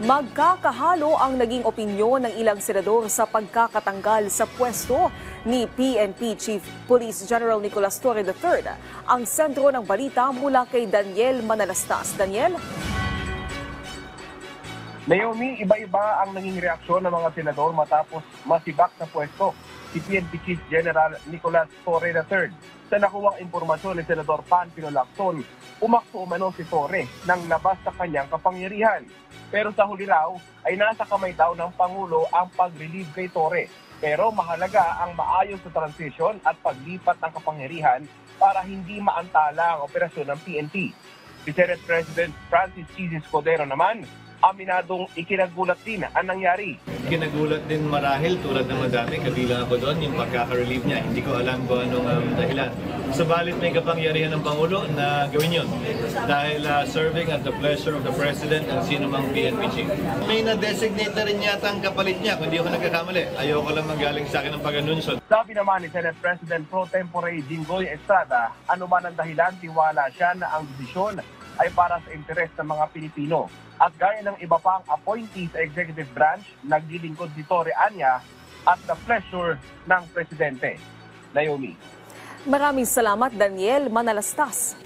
Magkakahalo ang naging opinyon ng ilang senador sa pagkakatanggal sa pwesto ni PNP Chief Police General Nicolas Torre III. Ang sentro ng balita mula kay Daniel Manalastas. Daniel? Naomi, iba-iba ang naging reaksyon ng mga senador matapos masibak sa pwesto si PNP Chief General Nicolas Torre III. Sa nakuwang impormasyon ni Senador Panfilo Lacson, umakto umano si Torre nang labas sa kanyang kapangyarihan. Pero sa huli raw ay nasa kamay daw ng Pangulo ang pag-relieve kay Torre. Pero mahalaga ang maayos na transition at paglipat ng kapangyarihan para hindi maantala ang operasyon ng PNP. Si Senate President Francis Chizzy Escudero naman, aminadong ikinagulat din ang nangyari. Kinagulat din marahil tulad ng madami, kabilang ako doon, yung pagkaka-relieve niya. Hindi ko alam kung anong dahilan. Sabalit may kapangyarihan ng Pangulo na gawin yun dahil serving at the pleasure of the President and sino mang PNP chief. May na-designate na rin yata ang kapalit niya, kung di ako nagkakamali. Ayoko lang manggaling sa akin ng pag-anunsyo. Sabi naman ni Senate President Pro Tempore Jinggoy Estrada, ano man ang dahilan, tiwala siya na ang desisyon ay para sa interes ng mga Pilipino. At gaya ng iba pang appointee sa executive branch, naglilingkod si Torre Anya at the pleasure ng Presidente. Naomi. Maraming salamat, Daniel Manalastas.